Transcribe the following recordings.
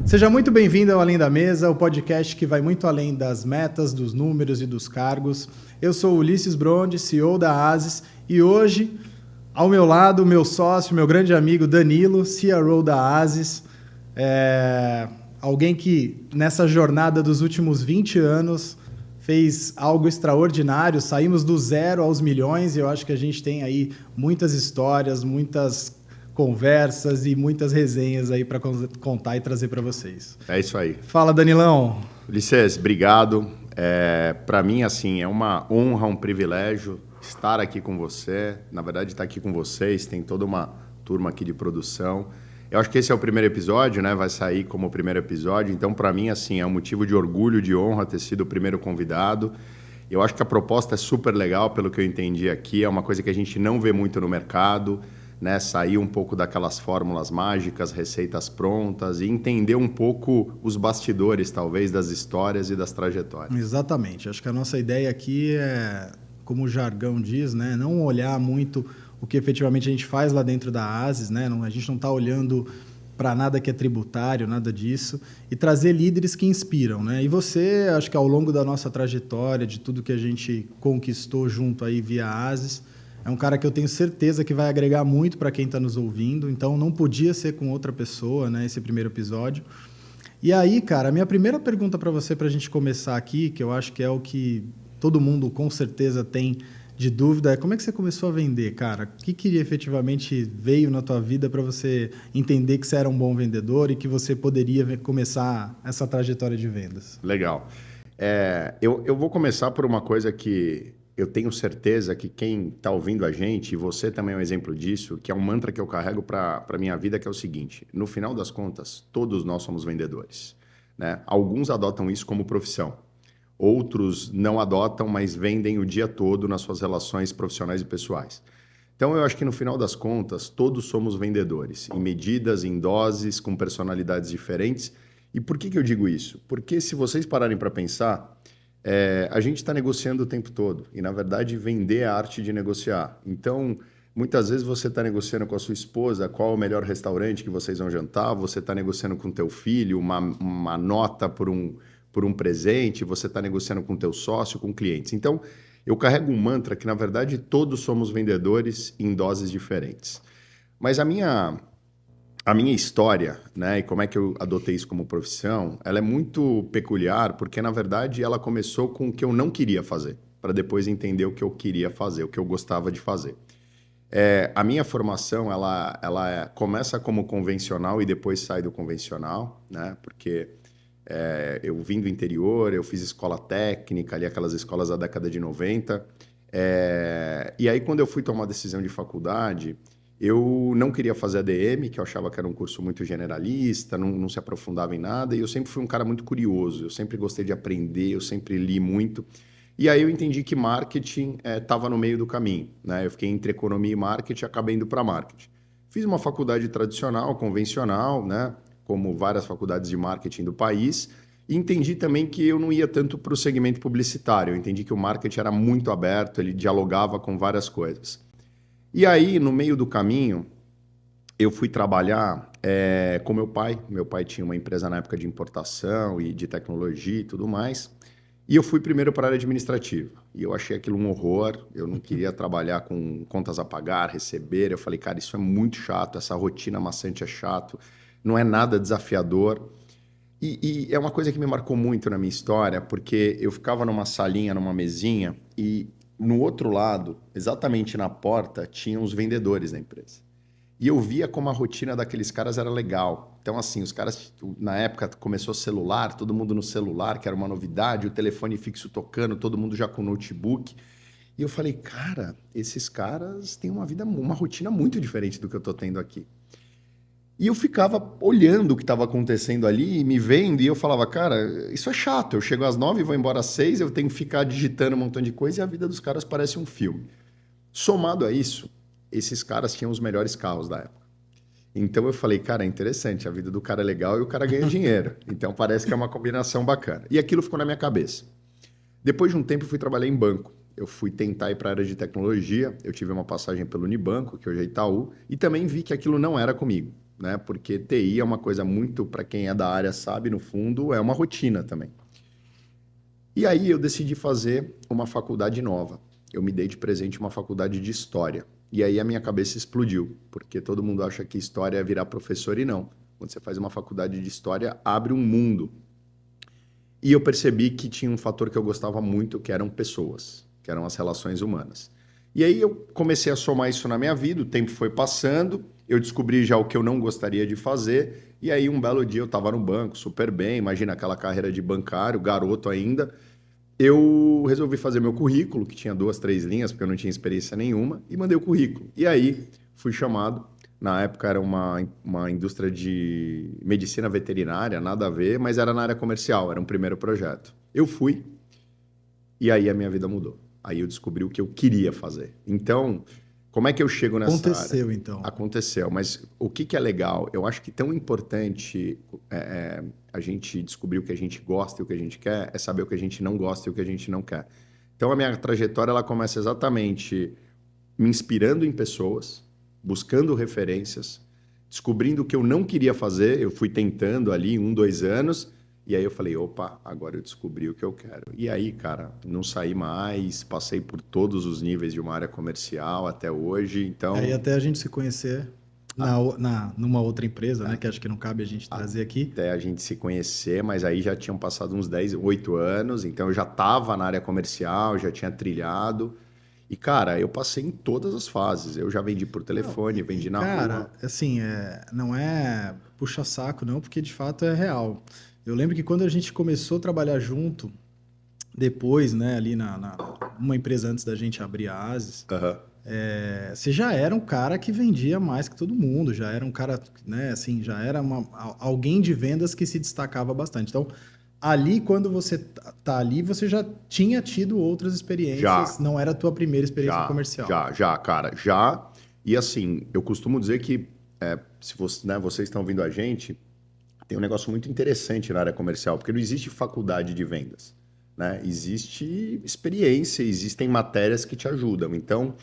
Seja muito bem-vindo ao Além da Mesa, o podcast que vai muito além das metas, dos números e dos cargos. Eu sou Ulisses Bronde, CEO da Asis, e hoje, ao meu lado, meu sócio, meu grande amigo Danilo, CRO da Asis. Alguém que, nessa jornada dos últimos 20 anos, fez algo extraordinário. Saímos do zero aos milhões e eu acho que a gente tem aí muitas histórias, muitas conversas e muitas resenhas aí para contar e trazer para vocês. É isso aí. Fala, Danilão. Ulisses, obrigado. Para mim, assim, é uma honra, um privilégio estar aqui com você. Na verdade, estar aqui com vocês, tem toda uma turma aqui de produção. Eu acho que esse é o primeiro episódio, né? Vai sair como o primeiro episódio. Então, para mim, assim, é um motivo de orgulho, de honra ter sido o primeiro convidado. Eu acho que a proposta é super legal, pelo que eu entendi aqui. É uma coisa que a gente não vê muito no mercado, né? Sair um pouco daquelas fórmulas mágicas, receitas prontas e entender um pouco os bastidores, talvez, das histórias e das trajetórias. Exatamente. Acho que a nossa ideia aqui é, como o jargão diz, né? Não olhar muito o que efetivamente a gente faz lá dentro da Asis, né? A gente não está olhando para nada que é tributário, nada disso, e trazer líderes que inspiram, né? E você, acho que ao longo da nossa trajetória, de tudo que a gente conquistou junto aí via Asis, é um cara que eu tenho certeza que vai agregar muito para quem está nos ouvindo, então não podia ser com outra pessoa, né? Esse primeiro episódio. E aí, cara, a minha primeira pergunta para você, para a gente começar aqui, que eu acho que é o que todo mundo com certeza tem de dúvida, é como é que você começou a vender, cara? O que efetivamente veio na tua vida para você entender que você era um bom vendedor e que você poderia começar essa trajetória de vendas? Legal. Eu vou começar por uma coisa que eu tenho certeza que quem está ouvindo a gente, e você também é um exemplo disso, que é um mantra que eu carrego para a minha vida, que é o seguinte: no final das contas, todos nós somos vendedores, né? Alguns adotam isso como profissão. Outros não adotam, mas vendem o dia todo nas suas relações profissionais e pessoais. Então, eu acho que no final das contas, todos somos vendedores, em medidas, em doses, com personalidades diferentes. E por que eu digo isso? Porque se vocês pararem para pensar, a gente está negociando o tempo todo. E, na verdade, vender é a arte de negociar. Então, muitas vezes você está negociando com a sua esposa qual é o melhor restaurante que vocês vão jantar, você está negociando com o teu filho uma nota por um presente, você está negociando com o teu sócio, com clientes. Então, eu carrego um mantra que, na verdade, todos somos vendedores em doses diferentes. Mas a minha história, né, e como é que eu adotei isso como profissão, ela é muito peculiar, porque, na verdade, ela começou com o que eu não queria fazer, para depois entender o que eu queria fazer, o que eu gostava de fazer. A minha formação, ela começa como convencional e depois sai do convencional, né, porque eu vim do interior, eu fiz escola técnica, ali aquelas escolas da década de 90. E aí, quando eu fui tomar a decisão de faculdade, eu não queria fazer ADM, que eu achava que era um curso muito generalista, não se aprofundava em nada, e eu sempre fui um cara muito curioso, eu sempre gostei de aprender, eu sempre li muito. E aí eu entendi que marketing estava no meio do caminho, né? Eu fiquei entre economia e marketing e acabei indo para marketing. Fiz uma faculdade tradicional, convencional, né? Como várias faculdades de marketing do país, e entendi também que eu não ia tanto para o segmento publicitário. Eu entendi que o marketing era muito aberto, ele dialogava com várias coisas. E aí, no meio do caminho, eu fui trabalhar com meu pai. Meu pai tinha uma empresa na época de importação e de tecnologia e tudo mais. E eu fui primeiro para a área administrativa. E eu achei aquilo um horror. Eu não queria trabalhar com contas a pagar, receber. Eu falei, cara, isso é muito chato, essa rotina maçante é chato. Não é nada desafiador. E é uma coisa que me marcou muito na minha história, porque eu ficava numa salinha, numa mesinha, e no outro lado, exatamente na porta, tinham os vendedores da empresa. E eu via como a rotina daqueles caras era legal. Então, assim, os caras, na época, começou celular, todo mundo no celular, que era uma novidade, o telefone fixo tocando, todo mundo já com notebook. E eu falei, cara, esses caras têm uma rotina muito diferente do que eu tô tendo aqui. E eu ficava olhando o que estava acontecendo ali, me vendo, e eu falava, cara, isso é chato. Eu chego às 9 e vou embora às 6, eu tenho que ficar digitando um montão de coisa e a vida dos caras parece um filme. Somado a isso, esses caras tinham os melhores carros da época. Então eu falei, cara, é interessante, a vida do cara é legal e o cara ganha dinheiro. Então parece que é uma combinação bacana. E aquilo ficou na minha cabeça. Depois de um tempo eu fui trabalhar em banco. Eu fui tentar ir para a área de tecnologia, eu tive uma passagem pelo Unibanco, que hoje é Itaú, e também vi que aquilo não era comigo. né? Porque TI é uma coisa muito, para quem é da área sabe, no fundo, é uma rotina também. E aí eu decidi fazer uma faculdade nova. Eu me dei de presente uma faculdade de História. E aí a minha cabeça explodiu, porque todo mundo acha que História é virar professor e não. Quando você faz uma faculdade de História, abre um mundo. E eu percebi que tinha um fator que eu gostava muito, que eram pessoas, que eram as relações humanas. E aí eu comecei a somar isso na minha vida, o tempo foi passando, eu descobri já o que eu não gostaria de fazer, e aí um belo dia eu estava no banco, super bem, imagina aquela carreira de bancário, garoto ainda, eu resolvi fazer meu currículo, que tinha 2, 3 linhas, porque eu não tinha experiência nenhuma, e mandei o currículo. E aí fui chamado. Na época era uma indústria de medicina veterinária, nada a ver, mas era na área comercial, era um primeiro projeto. Eu fui, e aí a minha vida mudou. Aí eu descobri o que eu queria fazer. Então, como é que eu chego nessa área? Aconteceu, então. Aconteceu, mas o que é legal? Eu acho que tão importante a gente descobrir o que a gente gosta e o que a gente quer é saber o que a gente não gosta e o que a gente não quer. Então, a minha trajetória ela começa exatamente me inspirando em pessoas, buscando referências, descobrindo o que eu não queria fazer. Eu fui tentando ali 1, 2 anos, e aí eu falei, opa, agora eu descobri o que eu quero. E aí, cara, não saí mais, passei por todos os níveis de uma área comercial até hoje, então... Aí até a gente se conhecer numa outra empresa, né? Que acho que não cabe a gente trazer aqui. Até a gente se conhecer, mas aí já tinham passado uns 10, 8 anos, então eu já estava na área comercial, já tinha trilhado. E, cara, eu passei em todas as fases. Eu já vendi por telefone, vendi na Cara, rua. assim, não é puxa-saco, não, porque de fato é real. Eu lembro que quando a gente começou a trabalhar junto, depois, né, ali uma empresa antes da gente abrir a Asis, Aham. você já era um cara que vendia mais que todo mundo, já era um cara, né, assim, já era alguém de vendas que se destacava bastante. Então, ali, quando você tá ali, você já tinha tido outras experiências, Já, não era a tua primeira experiência já, comercial. cara, já. E assim, eu costumo dizer que se você, né, vocês estão ouvindo a gente, tem um negócio muito interessante na área comercial, porque não existe faculdade de vendas, né? Existe experiência, existem matérias que te ajudam. Então,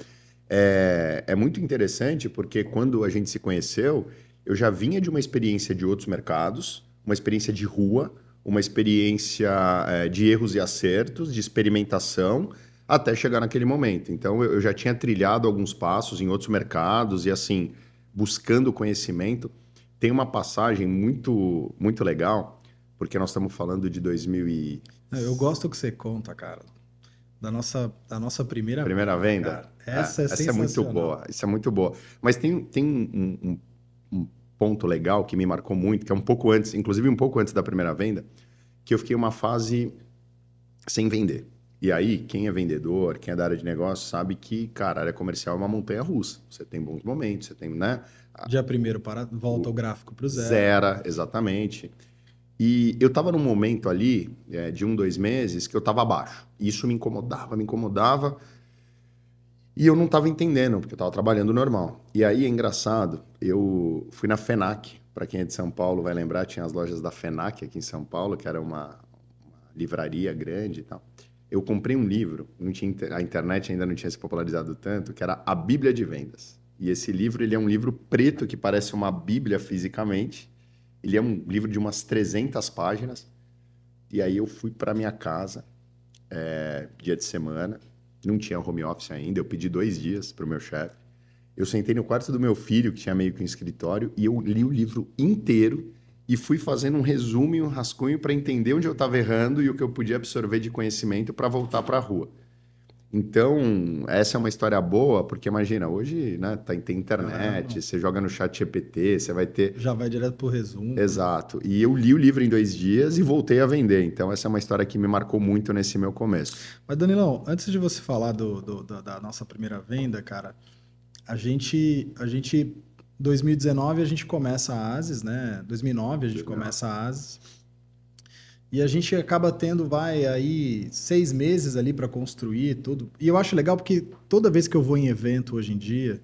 é muito interessante porque quando a gente se conheceu, eu já vinha de uma experiência de outros mercados, uma experiência de rua, uma experiência de erros e acertos, de experimentação, até chegar naquele momento. Então, eu já tinha trilhado alguns passos em outros mercados e, assim, buscando conhecimento. Tem uma passagem muito, muito legal, porque nós estamos falando de 2000 e... Eu gosto que você conta, cara, da nossa primeira Primeira venda, venda? cara. Essa é Essa é muito sensacional. boa, isso é muito boa. Mas tem um ponto legal que me marcou muito, que é um pouco antes, inclusive um pouco antes da primeira venda, que eu fiquei uma fase sem vender. E aí, quem é vendedor, quem é da área de negócio, sabe que, cara, a área comercial é uma montanha-russa. Você tem bons momentos, você tem, né? Dia primeiro, volta o gráfico para o zero. Zera, exatamente. E eu estava num momento ali, de 1, 2 meses, que eu estava abaixo. E isso me incomodava, me incomodava. E eu não estava entendendo, porque eu estava trabalhando normal. E aí é engraçado, eu fui na FENAC, para quem é de São Paulo vai lembrar, tinha as lojas da FENAC aqui em São Paulo, que era uma livraria grande e tal. Eu comprei um livro, não tinha, a internet ainda não tinha se popularizado tanto, que era A Bíblia de Vendas. E esse livro, ele é um livro preto que parece uma bíblia fisicamente. Ele é um livro de umas 300 páginas. E aí eu fui para minha casa, dia de semana, não tinha home office ainda, eu pedi 2 dias para o meu chefe. Eu sentei no quarto do meu filho, que tinha meio que um escritório, e eu li o livro inteiro e fui fazendo um resumo e um rascunho para entender onde eu estava errando e o que eu podia absorver de conhecimento para voltar para a rua. Então, essa é uma história boa, porque imagina, hoje, né, tem internet, você joga no chat GPT, você vai ter... Já vai direto pro resumo. Exato. E eu li o livro em 2 dias e voltei a vender. Então, essa é uma história que me marcou muito nesse meu começo. Mas, Danilão, antes de você falar da nossa primeira venda, cara, a gente 2019 a gente começa a Asis, né? 2009 a gente começa a Asis. E a gente acaba tendo, aí 6 meses ali para construir tudo. E eu acho legal porque toda vez que eu vou em evento hoje em dia,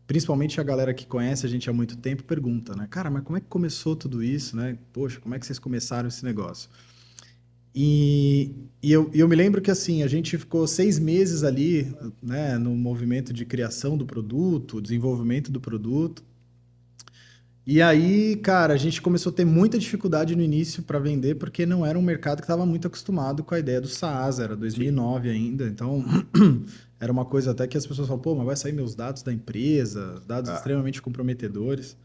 principalmente a galera que conhece a gente há muito tempo pergunta, né? Cara, mas como é que começou tudo isso, né? Poxa, como é que vocês começaram esse negócio? E eu me lembro que assim, a gente ficou 6 meses ali, né, no movimento de criação do produto, desenvolvimento do produto. E aí, cara, a gente começou a ter muita dificuldade no início para vender, porque não era um mercado que estava muito acostumado com a ideia do SaaS, era Sim. 2009 ainda, então era uma coisa até que as pessoas falam, pô, mas vai sair meus dados da empresa, dados Ah, extremamente comprometedores.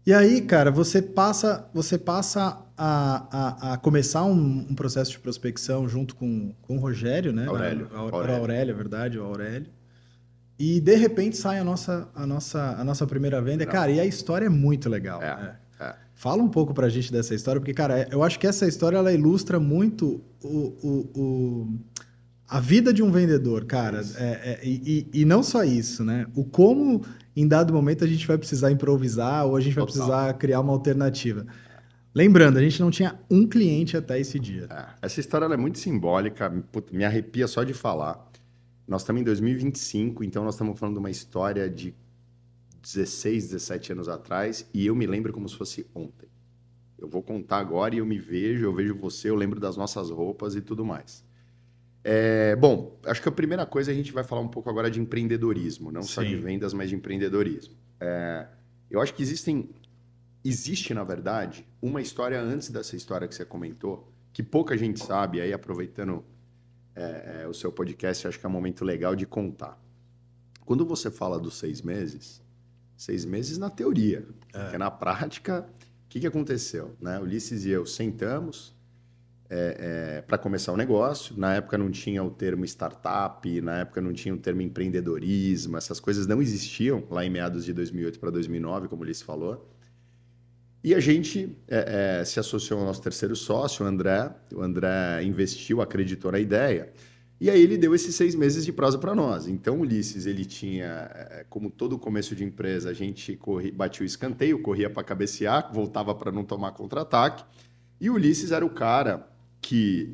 E aí, cara, você passa a começar um processo de prospecção junto com o Rogério, né? Aurélio. Era o Aurélio. Aurélio, é verdade, o Aurélio. E de repente sai a nossa primeira venda. Primeira Cara, e venda. a história é muito legal. É, é. Fala um pouco pra gente dessa história, porque, cara, eu acho que essa história ela ilustra muito a vida de um vendedor, É cara. isso. E não só isso, né? O como em dado momento a gente vai precisar improvisar ou a gente vai Total. precisar criar uma alternativa. Lembrando, a gente não tinha um cliente até esse dia. É. Essa história ela é muito simbólica, puta, me arrepia só de falar. Nós estamos em 2025, então nós estamos falando de uma história de 16, 17 anos atrás, e eu me lembro como se fosse ontem. Eu vou contar agora e eu vejo você, eu lembro das nossas roupas e tudo mais. Bom, acho que a primeira coisa a gente vai falar um pouco agora de empreendedorismo, não só de Sim, vendas, mas de empreendedorismo. Eu acho que existe, na verdade, uma história antes dessa história que você comentou, que pouca gente sabe, aí aproveitando o seu podcast, acho que é um momento legal de contar. Quando você fala dos 6 meses na teoria, porque na prática, o que aconteceu? Né? Ulisses e eu sentamos para começar o negócio. Na época não tinha o termo startup, na época não tinha o termo empreendedorismo, essas coisas não existiam lá em meados de 2008 para 2009, como o Ulisses falou. E a gente se associou ao nosso terceiro sócio, o André. O André investiu, acreditou na ideia. E aí ele deu esses 6 meses de prazo para nós. Então o Ulisses, ele tinha, como todo começo de empresa, a gente batia o escanteio, corria para cabecear, voltava para não tomar contra-ataque. E o Ulisses era o cara que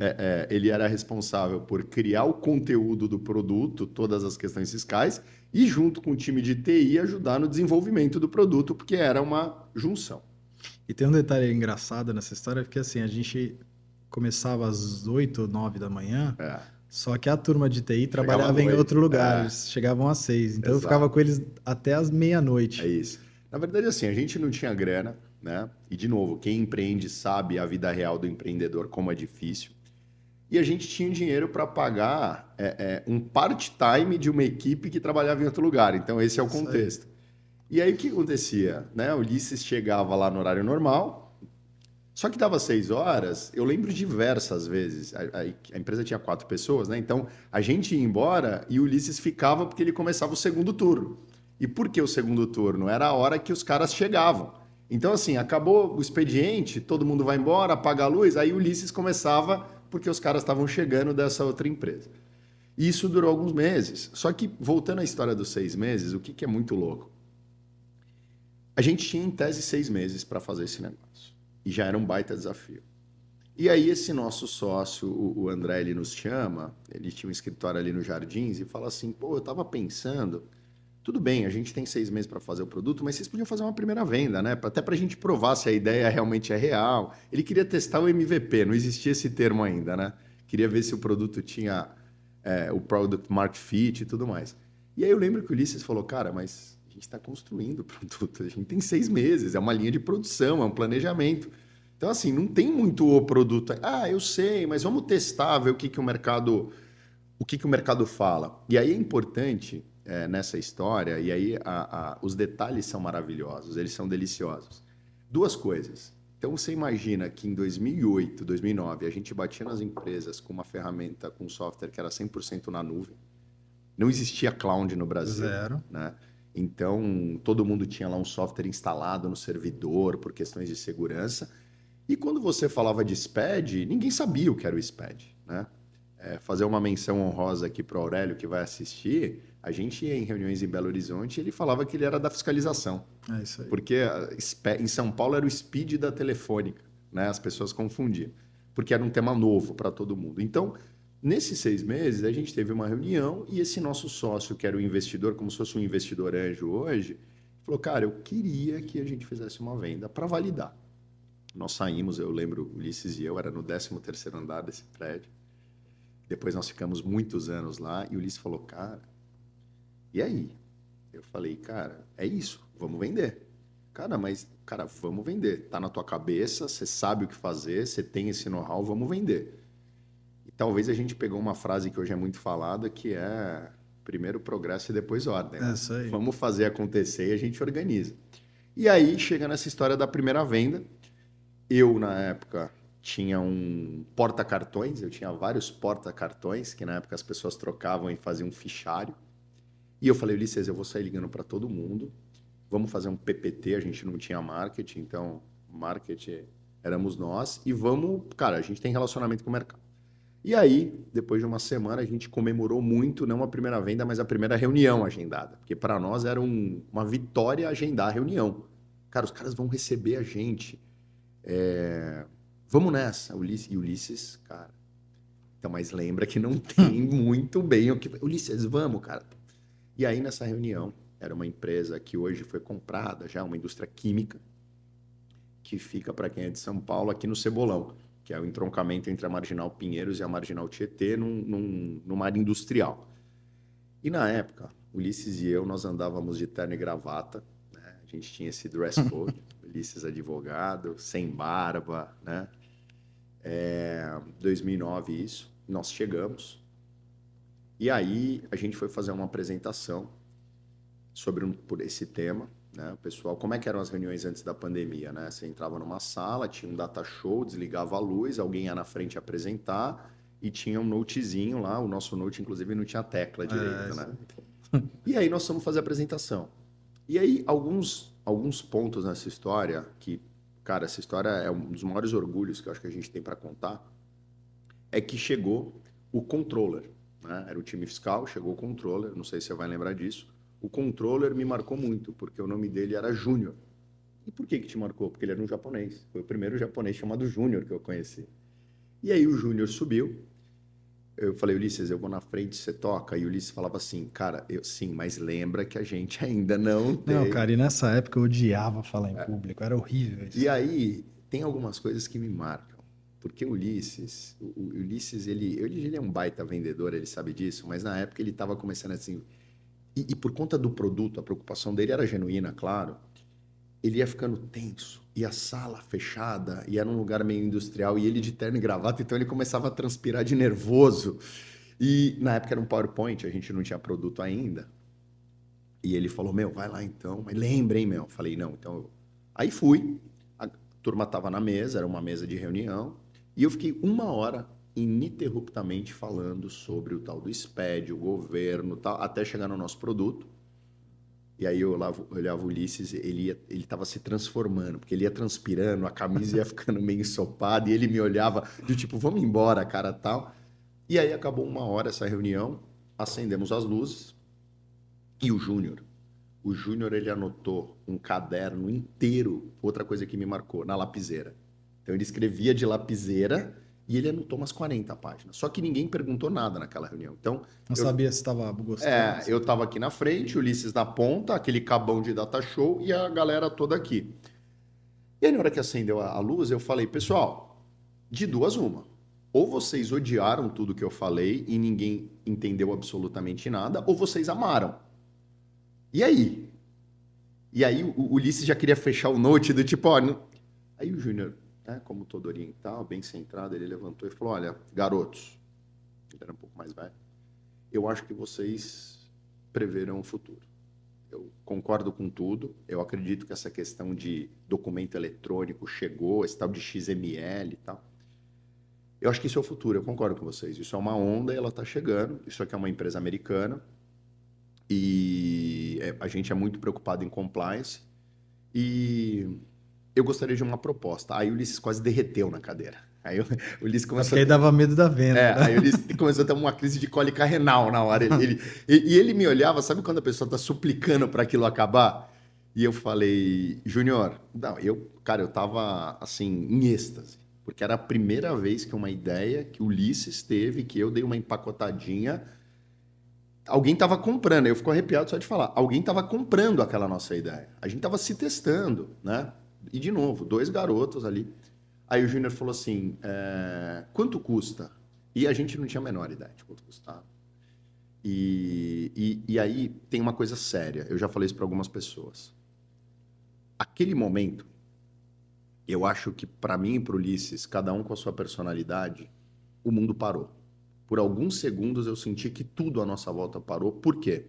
ele era responsável por criar o conteúdo do produto, todas as questões fiscais, e junto com o time de TI ajudar no desenvolvimento do produto, porque era uma junção. e tem um detalhe engraçado nessa história, porque assim, a gente começava às 8 ou 9 da manhã, É, só que a turma de TI chegava à trabalhava em noite. outro lugar, eles chegavam às 6, então eu ficava Exato. com eles até às É meia-noite. isso. Na verdade, assim, a gente não tinha grana, né? E, de novo, quem empreende sabe a vida real do empreendedor, como é difícil. E a gente tinha dinheiro para pagar um part-time de uma equipe que trabalhava em outro lugar. Então, esse é o Isso aí. contexto. E aí, o que acontecia? Né? O Ulisses chegava lá no horário normal, só que dava 6 horas, eu lembro diversas vezes. A empresa tinha 4 pessoas, né? Então a gente ia embora e o Ulisses ficava porque ele começava o segundo turno. E por que o segundo turno? Era a hora que os caras chegavam. Então, assim, acabou o expediente, todo mundo vai embora, apaga a luz, aí o Ulisses começava porque os caras estavam chegando dessa outra empresa. E isso durou alguns meses. Só que, voltando à história dos 6 meses, o que é muito louco? A gente tinha, em tese, 6 meses para fazer esse negócio. E já era um baita desafio. E aí esse nosso sócio, o André, ele nos chama, ele tinha um escritório ali nos Jardins e fala assim, pô, eu estava pensando, tudo bem, a gente tem 6 meses para fazer o produto, mas vocês podiam fazer uma primeira venda, né? Até para a gente provar se a ideia realmente é real. Ele queria testar o MVP, não existia esse termo ainda, né? Queria ver se o produto tinha o Product Market Fit e tudo mais. E aí eu lembro que o Ulisses falou, cara, mas a gente está construindo o produto, a gente tem 6 meses, é uma linha de produção, é um planejamento. Então, assim, não tem muito o produto. Ah, eu sei, mas vamos testar, ver o que o mercado fala. E aí é importante nessa história, e aí os detalhes são maravilhosos, eles são deliciosos. Duas coisas. Então, você imagina que em 2008, 2009, a gente batia nas empresas com uma ferramenta, com um software que era 100% na nuvem. Não existia cloud no Brasil, Zero. né? Então, todo mundo tinha lá um software instalado no servidor por questões de segurança. E quando você falava de SPED, ninguém sabia o que era o SPED, né? Fazer uma menção honrosa aqui para o Aurélio, que vai assistir, a gente ia em reuniões em Belo Horizonte e ele falava que ele era da fiscalização, É isso aí. porque em São Paulo era o SPED da telefônica, né? As pessoas confundiam, porque era um tema novo para todo mundo. Então, nesses 6 meses, a gente teve uma reunião e esse nosso sócio, que era o investidor, como se fosse um investidor anjo hoje, falou, cara, eu queria que a gente fizesse uma venda para validar. Nós saímos, eu lembro, Ulisses e eu, era no 13º andar desse prédio. Depois nós ficamos muitos anos lá e o Ulisses falou, cara, e aí? Eu falei, cara, é isso, vamos vender. Cara, mas, cara, vamos vender. Tá na tua cabeça, você sabe o que fazer, você tem esse know-how, vamos vender. E talvez a gente pegou uma frase que hoje é muito falada, que é primeiro progresso e depois ordem, É né? isso aí. Vamos fazer acontecer e a gente organiza. E aí chega nessa história da primeira venda. Eu, na época, tinha um porta-cartões, eu tinha vários porta-cartões, que na época as pessoas trocavam e faziam um fichário. E eu falei, Ulisses, eu vou sair ligando para todo mundo, vamos fazer um PPT, a gente não tinha marketing, então marketing éramos nós, e vamos, cara, a gente tem relacionamento com o mercado. E aí, depois de uma semana, a gente comemorou muito, não a primeira venda, mas a primeira reunião agendada, porque para nós era uma vitória agendar a reunião. Cara, os caras vão receber a gente. Vamos nessa, Ulisses. E Ulisses, cara. Então, mas lembra que não tem muito bem o que. Ulisses, vamos, cara. E aí, nessa reunião, era uma empresa que hoje foi comprada, já uma indústria química, que fica, para quem é de São Paulo, aqui no Cebolão, que é o entroncamento entre a Marginal Pinheiros e a Marginal Tietê, numa área industrial. E na época, Ulisses e eu, nós andávamos de terno e gravata, né? A gente tinha esse dress code. Ulisses advogado, sem barba, né? 2009 isso, nós chegamos. E aí a gente foi fazer uma apresentação por esse tema, né? O pessoal, como é que eram as reuniões antes da pandemia, né? Você entrava numa sala, tinha um data show, desligava a luz, alguém ia na frente apresentar e tinha um notezinho lá, o nosso note inclusive não tinha tecla direito, né? E aí nós fomos fazer a apresentação. E aí, alguns pontos nessa história, que, cara, essa história é um dos maiores orgulhos que eu acho que a gente tem para contar, é que chegou o controller, né? Era o time fiscal, chegou o controller, não sei se você vai lembrar disso. O controller me marcou muito, porque o nome dele era Júnior. E por que te marcou? Porque ele era um japonês. Foi o primeiro japonês chamado Júnior que eu conheci. E aí o Júnior subiu. Eu falei, Ulisses, eu vou na frente, você toca. E o Ulisses falava assim, cara, sim, mas lembra que a gente ainda não tem. Não, cara, e nessa época eu odiava falar em público, era horrível isso. E aí tem algumas coisas que me marcam. Porque o Ulisses, ele é um baita vendedor, ele sabe disso, mas na época ele estava começando assim. E por conta do produto, a preocupação dele era genuína, claro. Ele ia ficando tenso, e a sala fechada, e era um lugar meio industrial, e ele de terno e gravata, então ele começava a transpirar de nervoso. E na época era um PowerPoint, a gente não tinha produto ainda. E ele falou, meu, vai lá então. Mas lembra, hein, meu? Falei, não, então... Aí fui, a turma estava na mesa, era uma mesa de reunião, e eu fiquei 1 hora ininterruptamente falando sobre o tal do SPED, o governo, tal, até chegar no nosso produto. E aí eu olhava o Ulisses, ele estava se transformando, porque ele ia transpirando, a camisa ia ficando meio ensopada, e ele me olhava do tipo, vamos embora, cara, tal. E aí acabou 1 hora essa reunião, acendemos as luzes, e o Júnior, ele anotou um caderno inteiro, outra coisa que me marcou, na lapiseira. Então ele escrevia de lapiseira, e ele anotou umas 40 páginas. Só que ninguém perguntou nada naquela reunião. Então, Não sabia se estava gostando. eu estava aqui na frente, o Ulisses na ponta, aquele cabão de data show e a galera toda aqui. E aí, na hora que acendeu a luz, eu falei, pessoal, de duas uma. Ou vocês odiaram tudo que eu falei e ninguém entendeu absolutamente nada, ou vocês amaram. E aí? E aí o Ulisses já queria fechar o note do tipo, ó... Aí o Júnior, né, como todo oriental, bem centrado, ele levantou e falou, olha, garotos, ele era um pouco mais velho, eu acho que vocês preverão o futuro. Eu concordo com tudo, eu acredito que essa questão de documento eletrônico chegou, esse tal de XML e tal. Eu acho que isso é o futuro, eu concordo com vocês. Isso é uma onda e ela está chegando, isso aqui é uma empresa americana e a gente é muito preocupado em compliance e... eu gostaria de uma proposta. Aí o Ulisses quase derreteu na cadeira. Aí o Ulisses começou... Porque aí dava medo da venda. Né? Aí o Ulisses começou a ter uma crise de cólica renal na hora. E ele me olhava, sabe quando a pessoa está suplicando para aquilo acabar? E eu falei, Júnior, não, cara, eu tava assim, em êxtase. Porque era a primeira vez que uma ideia que o Ulisses teve, que eu dei uma empacotadinha, alguém estava comprando. Eu fico arrepiado só de falar. Alguém estava comprando aquela nossa ideia. A gente estava se testando, né? E, de novo, 2 garotos ali. Aí o Júnior falou assim, quanto custa? E a gente não tinha a menor ideia de quanto custava. E aí tem uma coisa séria. Eu já falei isso para algumas pessoas. aquele momento, eu acho que para mim e para o Ulisses, cada um com a sua personalidade, o mundo parou. Por alguns segundos eu senti que tudo à nossa volta parou. Por quê?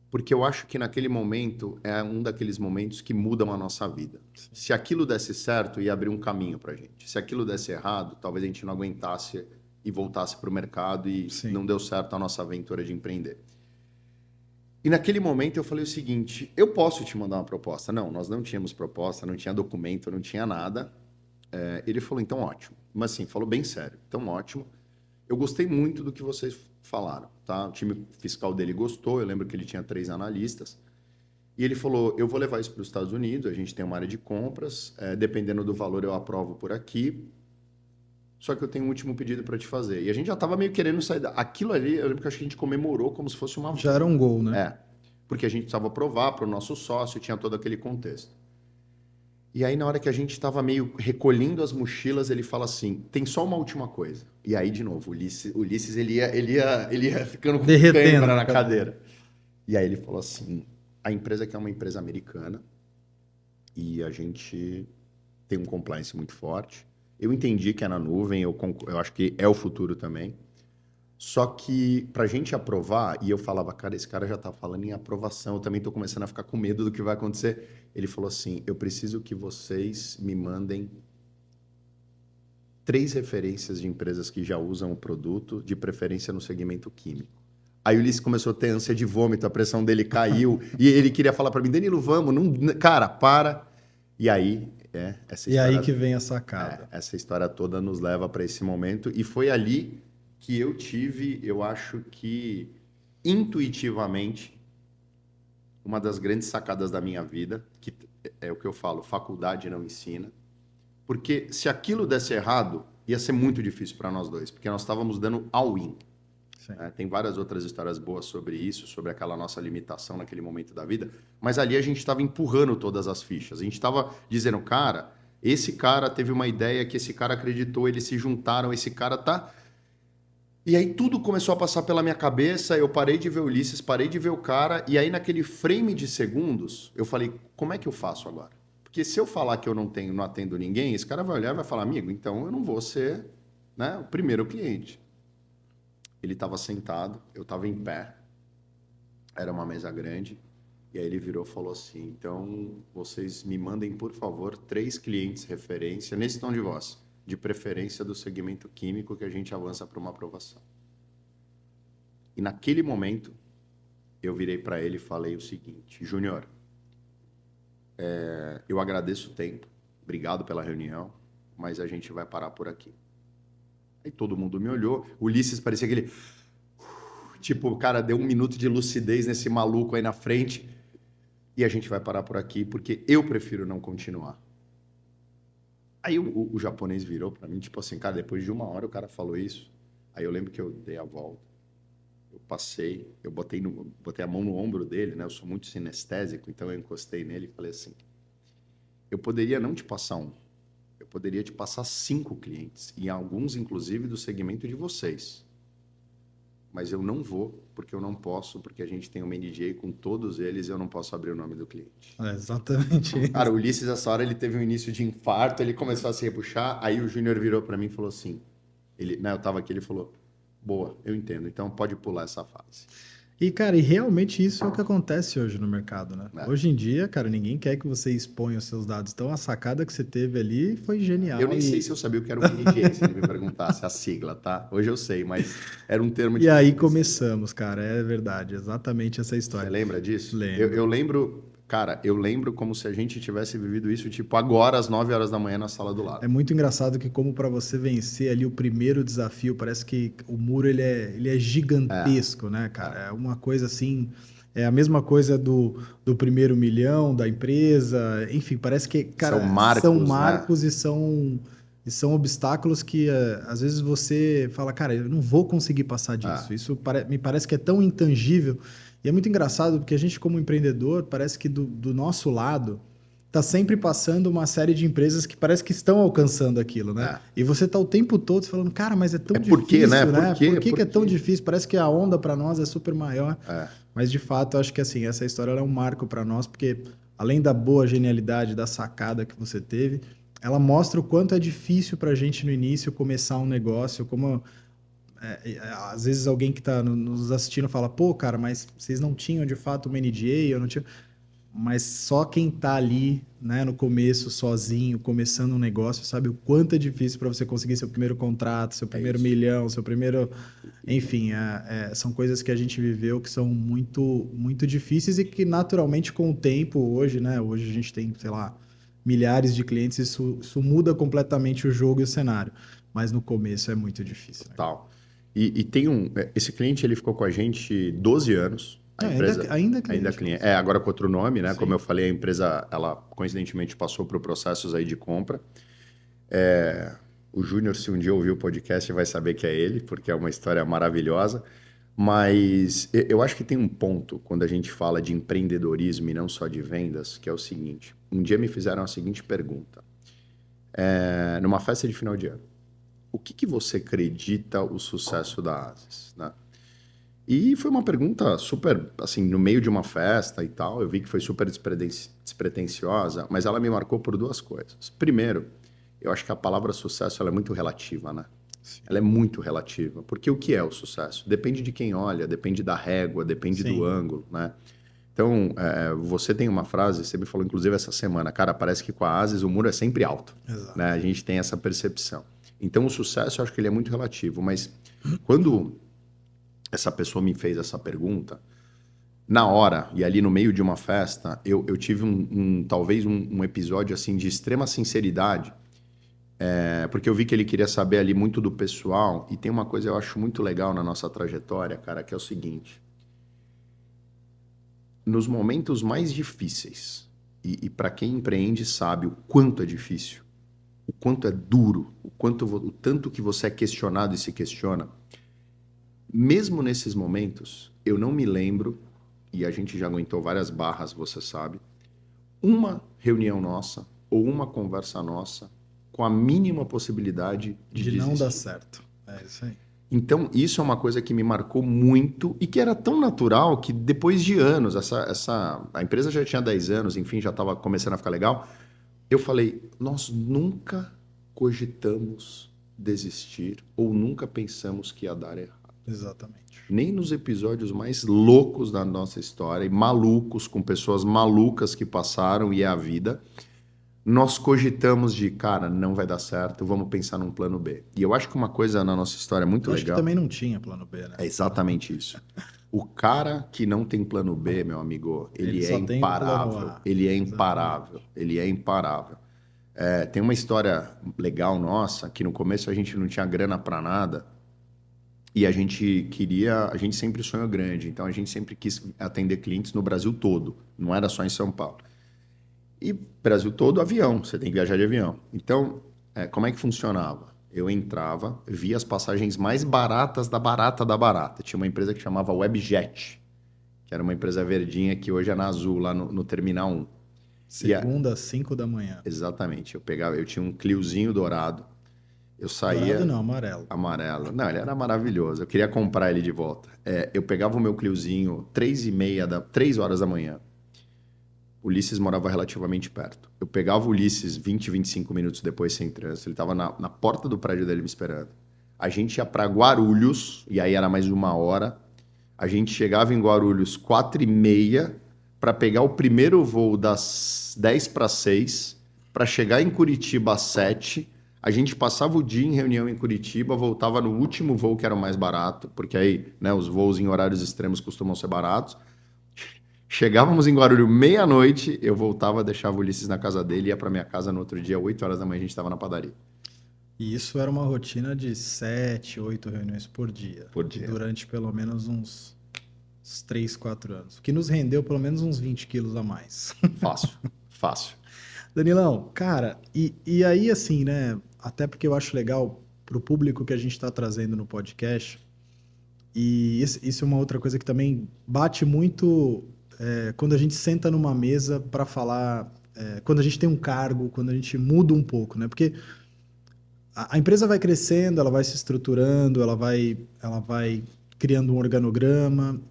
Porque eu acho que naquele momento é um daqueles momentos que mudam a nossa vida. Se aquilo desse certo, ia abrir um caminho para a gente. Se aquilo desse errado, talvez a gente não aguentasse e voltasse para o mercado e não deu certo a nossa aventura de empreender. E naquele momento eu falei o seguinte, eu posso te mandar uma proposta? Não, nós não tínhamos proposta, não tinha documento, não tinha nada. Ele falou, então ótimo. Mas assim, falou bem sério, então ótimo. Eu gostei muito do que vocês falaram, tá? O time fiscal dele gostou, eu lembro que ele tinha 3 analistas. E ele falou, eu vou levar isso para os Estados Unidos, a gente tem uma área de compras, dependendo do valor eu aprovo por aqui. Só que eu tenho um último pedido para te fazer. E a gente já estava meio querendo sair aquilo ali, eu lembro que acho que a gente comemorou como se fosse uma... Já era um gol, né? Porque a gente precisava provar para o nosso sócio, tinha todo aquele contexto. E aí, na hora que a gente estava meio recolhendo as mochilas, ele fala assim, tem só uma última coisa. E aí, de novo, o Ulisses ele ia ficando com câimbra na cadeira. E aí ele falou assim, a empresa aqui é uma empresa americana e a gente tem um compliance muito forte. Eu entendi que é na nuvem, eu acho que é o futuro também. Só que para a gente aprovar, e eu falava, cara, esse cara já está falando em aprovação, eu também estou começando a ficar com medo do que vai acontecer. Ele falou assim, eu preciso que vocês me mandem 3 referências de empresas que já usam o produto, de preferência no segmento químico. Aí o Ulisses começou a ter ânsia de vômito, a pressão dele caiu, e ele queria falar para mim, Danilo, vamos, não, cara, para. E aí... essa história, e aí que vem a sacada. Essa história toda nos leva para esse momento, e foi ali que eu tive, eu acho que intuitivamente, uma das grandes sacadas da minha vida, que é o que eu falo, faculdade não ensina, porque se aquilo desse errado, ia ser muito difícil para nós dois, porque nós estávamos dando all-in. Tem várias outras histórias boas sobre isso, sobre aquela nossa limitação naquele momento da vida, mas ali a gente estava empurrando todas as fichas, a gente estava dizendo, cara, esse cara teve uma ideia que esse cara acreditou, eles se juntaram, esse cara tá... E aí tudo começou a passar pela minha cabeça, eu parei de ver o Ulisses, parei de ver o cara, e aí naquele frame de segundos, eu falei, como é que eu faço agora? Porque se eu falar que eu não atendo ninguém, esse cara vai olhar e vai falar, amigo, então eu não vou ser, né, o primeiro cliente. Ele estava sentado, eu estava em pé, era uma mesa grande, e aí ele virou e falou assim, então vocês me mandem, por favor, 3 clientes referência, nesse tom de voz, de preferência do segmento químico que a gente avança para uma aprovação. E naquele momento, eu virei para ele e falei o seguinte, Júnior, eu agradeço o tempo, obrigado pela reunião, mas a gente vai parar por aqui. Aí todo mundo me olhou, o Ulisses parecia aquele... Tipo, o cara deu 1 minuto de lucidez nesse maluco aí na frente, e a gente vai parar por aqui, porque eu prefiro não continuar. Aí o japonês virou para mim, tipo assim, cara, depois de 1 hora o cara falou isso. Aí eu lembro que eu dei a volta, eu passei, eu botei a mão no ombro dele, né? Eu sou muito sinestésico, então eu encostei nele e falei assim, eu poderia não te passar 1, eu poderia te passar 5 clientes, e alguns, inclusive, do segmento de vocês. Mas eu não vou, porque eu não posso, porque a gente tem um NDA com todos eles e eu não posso abrir o nome do cliente. Exatamente isso. Cara, o Ulisses, essa hora, ele teve um início de infarto, ele começou a se repuxar, aí o Júnior virou para mim e falou assim, eu tava aqui, ele falou, boa, eu entendo, então pode pular essa fase. E, cara, e realmente isso é o que acontece hoje no mercado, né? Hoje em dia, cara, ninguém quer que você exponha os seus dados. Então, a sacada que você teve ali foi genial. Eu nem sei se eu sabia o que era o NDA, se ele me perguntasse a sigla, tá? Hoje eu sei, mas era um termo de... E aí começamos, cara, é verdade, exatamente essa história. Você lembra disso? Lembro. Eu lembro... Cara, eu lembro como se a gente tivesse vivido isso, tipo, agora, às 9 horas da manhã, na sala do lado. É muito engraçado que, como para você vencer ali o primeiro desafio, parece que o muro ele é gigantesco, né, cara? É uma coisa assim, é a mesma coisa do primeiro milhão da empresa, enfim, parece que, cara, são marcos, né? e são obstáculos que às vezes você fala, cara, eu não vou conseguir passar disso. Isso me parece que é tão intangível. E é muito engraçado porque a gente, como empreendedor, parece que do nosso lado está sempre passando uma série de empresas que parece que estão alcançando aquilo, né? E você está o tempo todo falando, cara, mas é tão difícil, por quê, né? Por que é tão difícil? Parece que a onda para nós é super maior. Mas, de fato, eu acho que assim, essa história é um marco para nós, porque além da boa genialidade, da sacada que você teve, ela mostra o quanto é difícil para a gente no início começar um negócio, como às vezes alguém que está nos assistindo fala, pô, cara, mas vocês não tinham de fato uma NDA, eu não tinha... Mas só quem está ali, né, no começo, sozinho, começando um negócio, sabe o quanto é difícil para você conseguir seu primeiro contrato, seu primeiro milhão, seu primeiro... Enfim, são coisas que a gente viveu que são muito, muito difíceis e que naturalmente com o tempo, hoje, né, hoje a gente tem, sei lá, milhares de clientes, isso muda completamente o jogo e o cenário. Mas no começo é muito difícil. Né? Tal. E tem esse cliente, ele ficou com a gente 12 anos. A empresa ainda cliente. Agora com outro nome, né? Sim. Como eu falei, a empresa, ela coincidentemente passou por processos aí de compra. O Júnior, se um dia ouvir o podcast, vai saber que é ele, porque é uma história maravilhosa. Mas eu acho que tem um ponto quando a gente fala de empreendedorismo e não só de vendas, que é o seguinte. Um dia me fizeram a seguinte pergunta. Numa festa de final de ano. O que você acredita o sucesso da Ases, né? E foi uma pergunta super, assim, no meio de uma festa e tal. Eu vi que foi super despretensiosa, mas ela me marcou por duas coisas. Primeiro, eu acho que a palavra sucesso ela é muito relativa, né? Sim. Ela é muito relativa. Porque o que é o sucesso? Depende de quem olha, depende da régua, depende Sim. do ângulo, né? Então, você tem uma frase, você me falou inclusive essa semana, cara, parece que com a Ases o muro é sempre alto. Exato. Né? A gente tem essa percepção. Então, o sucesso, eu acho que ele é muito relativo, mas quando essa pessoa me fez essa pergunta, na hora, e ali no meio de uma festa, eu tive talvez um episódio assim de extrema sinceridade, porque eu vi que ele queria saber ali muito do pessoal, e tem uma coisa que eu acho muito legal na nossa trajetória, cara, que é o seguinte, nos momentos mais difíceis, e para quem empreende sabe o quanto é difícil, o quanto é duro, o tanto que você é questionado e se questiona. Mesmo nesses momentos, eu não me lembro, e a gente já aguentou várias barras, você sabe, uma reunião nossa ou uma conversa nossa com a mínima possibilidade de desistir. Não dar certo. É isso aí. Então, isso é uma coisa que me marcou muito e que era tão natural que depois de anos, a empresa já tinha 10 anos, enfim, já estava começando a ficar legal, eu falei, nós nunca cogitamos desistir ou nunca pensamos que ia dar errado. Exatamente. Nem nos episódios mais loucos da nossa história, e malucos, com pessoas malucas que passaram e é a vida, nós cogitamos de, cara, não vai dar certo, vamos pensar num plano B. E eu acho que uma coisa na nossa história muito legal... Acho que também não tinha plano B, né? É exatamente isso. O cara que não tem plano B, meu amigo, ele é imparável. Ele é imparável. Ele é imparável. Tem uma história legal nossa, que no começo a gente não tinha grana para nada, e a gente sempre sonhou grande, então a gente sempre quis atender clientes no Brasil todo, não era só em São Paulo. E Brasil todo, avião, você tem que viajar de avião. Então, como é que funcionava? Eu entrava, via as passagens mais baratas da barata da barata. Tinha uma empresa que chamava Webjet, que era uma empresa verdinha que hoje é na Azul, lá no Terminal 1. Segunda às 5 da manhã. Exatamente. Eu tinha um Cliozinho dourado. Eu saía... Dourado não, amarelo. Amarelo. Não, ele era maravilhoso. Eu queria comprar ele de volta. Eu pegava o meu Cliozinho 3 horas da manhã. O Ulisses morava relativamente perto. Eu pegava o Ulisses 20, 25 minutos depois sem trânsito. Ele estava na porta do prédio dele me esperando. A gente ia para Guarulhos, e aí era mais 1 hora. A gente chegava em Guarulhos 4h30 para pegar o primeiro voo das 5:50 para chegar em Curitiba às 7h. A gente passava o dia em reunião em Curitiba, voltava no último voo que era o mais barato, porque aí, né, os voos em horários extremos costumam ser baratos. Chegávamos em Guarulhos meia-noite, eu voltava, deixava o Ulisses na casa dele, ia para minha casa no outro dia, 8 horas da manhã, a gente estava na padaria. E isso era uma rotina de 7, 8 reuniões por dia. Durante pelo menos uns 3, 4 anos. O que nos rendeu pelo menos uns 20 quilos a mais. Fácil. Danilão, cara, e aí assim, né, até porque eu acho legal pro público que a gente está trazendo no podcast, e isso é uma outra coisa que também bate muito quando a gente senta numa mesa para falar, quando a gente tem um cargo, quando a gente muda um pouco, né, porque a empresa vai crescendo, ela vai se estruturando, ela vai criando um organograma,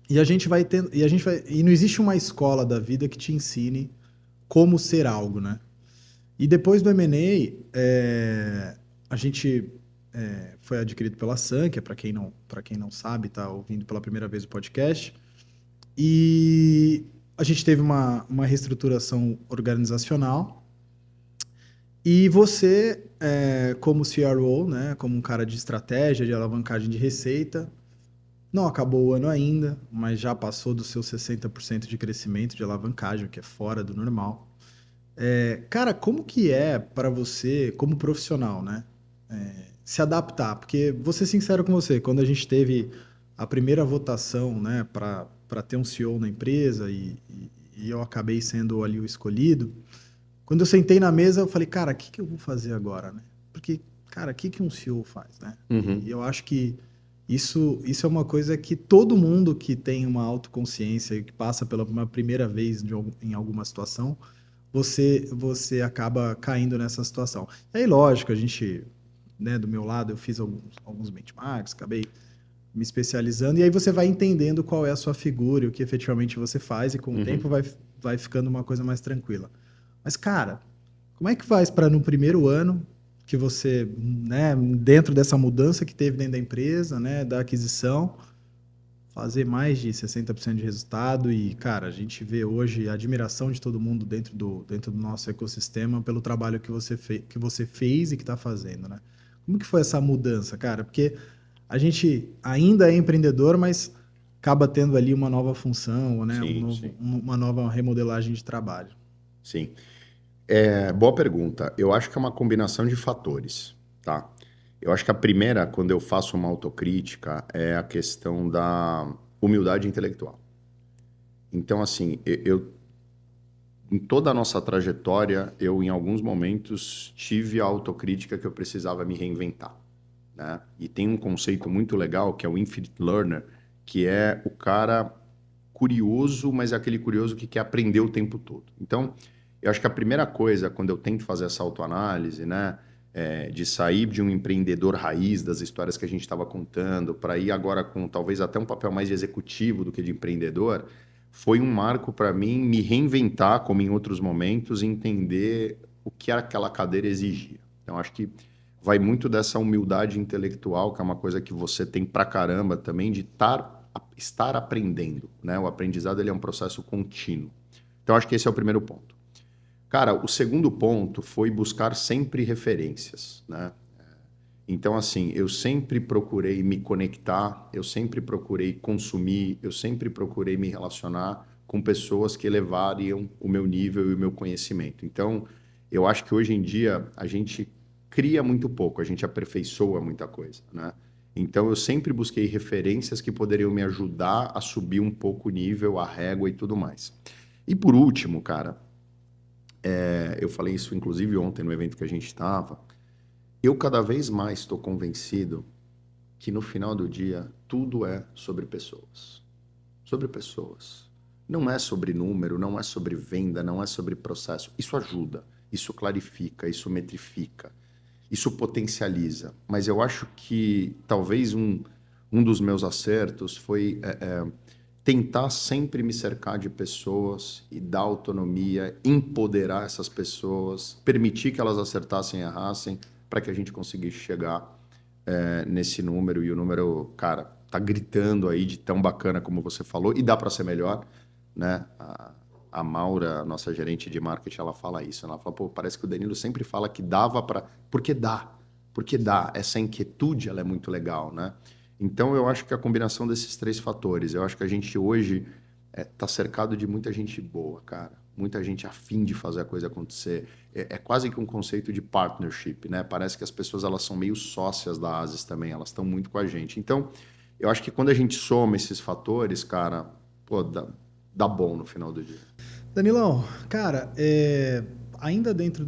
E a gente vai tendo, e não existe uma escola da vida que te ensine como ser algo, né? E depois do M&A, a gente foi adquirido pela Sankia, para quem não sabe, está ouvindo pela primeira vez o podcast. E a gente teve uma reestruturação organizacional. E você, como CRO, né, como um cara de estratégia, de alavancagem de receita, não acabou o ano ainda, mas já passou dos seus 60% de crescimento de alavancagem, o que é fora do normal. Cara, como que é para você, como profissional, né, se adaptar? Porque, vou ser sincero com você, quando a gente teve a primeira votação, né, para ter um CEO na empresa e eu acabei sendo ali o escolhido, quando eu sentei na mesa, eu falei, cara, o que eu vou fazer agora, né? Porque, cara, o que um CEO faz, né? E eu acho que isso é uma coisa que todo mundo que tem uma autoconsciência e que passa pela uma primeira vez em alguma situação, você acaba caindo nessa situação. E aí, lógico, a gente, né, do meu lado, eu fiz alguns benchmarks, acabei me especializando, e aí você vai entendendo qual é a sua figura e o que efetivamente você faz, e com o tempo vai ficando uma coisa mais tranquila. Mas, cara, como é que faz para no primeiro ano que você, né, dentro dessa mudança que teve dentro da empresa, né, da aquisição, fazer mais de 60% de resultado e, cara, a gente vê hoje a admiração de todo mundo dentro do nosso ecossistema pelo trabalho que você fez e que está fazendo, né? Como que foi essa mudança, cara? Porque a gente ainda é empreendedor, mas acaba tendo ali uma nova função, né? Sim, sim. Uma nova remodelagem de trabalho. Sim. Boa pergunta. Eu acho que é uma combinação de fatores, tá? Eu acho que a primeira, quando eu faço uma autocrítica, é a questão da humildade intelectual. Então, assim, em toda a nossa trajetória, eu, em alguns momentos, tive a autocrítica que eu precisava me reinventar, né? E tem um conceito muito legal, que é o Infinite Learner, que é o cara curioso, mas é aquele curioso que quer aprender o tempo todo. Então, eu acho que a primeira coisa, quando eu tento fazer essa autoanálise, né, de sair de um empreendedor raiz, das histórias que a gente estava contando, para ir agora com talvez até um papel mais de executivo do que de empreendedor, foi um marco para mim me reinventar, como em outros momentos, e entender o que aquela cadeira exigia. Então, acho que vai muito dessa humildade intelectual, que é uma coisa que você tem pra caramba também, de estar aprendendo, né? O aprendizado ele é um processo contínuo. Então, acho que esse é o primeiro ponto. Cara, o segundo ponto foi buscar sempre referências, né? Então, assim, eu sempre procurei me conectar, eu sempre procurei consumir, eu sempre procurei me relacionar com pessoas que elevariam o meu nível e o meu conhecimento. Então, eu acho que hoje em dia a gente cria muito pouco, a gente aperfeiçoa muita coisa, né? Então, eu sempre busquei referências que poderiam me ajudar a subir um pouco o nível, a régua e tudo mais. E por último, cara, eu falei isso inclusive ontem no evento que a gente estava, eu cada vez mais estou convencido que no final do dia tudo é sobre pessoas. Sobre pessoas. Não é sobre número, não é sobre venda, não é sobre processo. Isso ajuda, isso clarifica, isso metrifica, isso potencializa. Mas eu acho que talvez um dos meus acertos foi tentar sempre me cercar de pessoas e dar autonomia, empoderar essas pessoas, permitir que elas acertassem e errassem, para que a gente conseguisse chegar nesse número. E o número, cara, tá gritando aí de tão bacana como você falou, e dá para ser melhor, né? A Maura, nossa gerente de marketing, ela fala isso. Ela fala, pô, parece que o Danilo sempre fala que dava para... Porque dá. Porque dá. Essa inquietude, ela é muito legal, né? Então, eu acho que a combinação desses três fatores, eu acho que a gente hoje tá cercado de muita gente boa, cara. Muita gente afim de fazer a coisa acontecer. É quase que um conceito de partnership, né? Parece que as pessoas, elas são meio sócias da Asis também, elas estão muito com a gente. Então, eu acho que quando a gente soma esses fatores, cara, pô, dá bom no final do dia. Danilão, cara, ainda dentro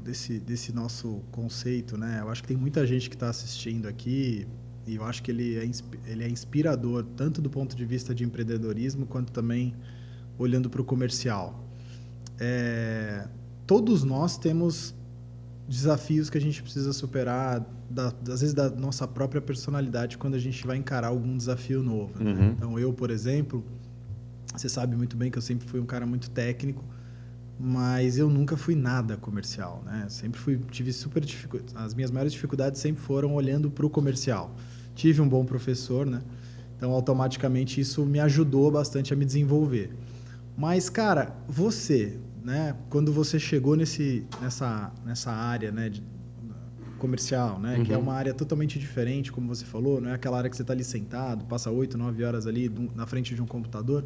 desse nosso conceito, né? Eu acho que tem muita gente que está assistindo aqui e eu acho que ele é inspirador, tanto do ponto de vista de empreendedorismo, quanto também olhando para o comercial. Todos nós temos desafios que a gente precisa superar, às vezes da nossa própria personalidade, quando a gente vai encarar algum desafio novo. Né? Então, eu, por exemplo, você sabe muito bem que eu sempre fui um cara muito técnico, mas eu nunca fui nada comercial, né? Tive super dificuldades. As minhas maiores dificuldades sempre foram olhando para o comercial. Tive um bom professor, né? Então, automaticamente, isso me ajudou bastante a me desenvolver. Mas, cara, você, né? Quando você chegou nessa área, né? Comercial, né? Que é uma área totalmente diferente, como você falou, não é aquela área que você está ali sentado, passa 8, 9 horas ali na frente de um computador.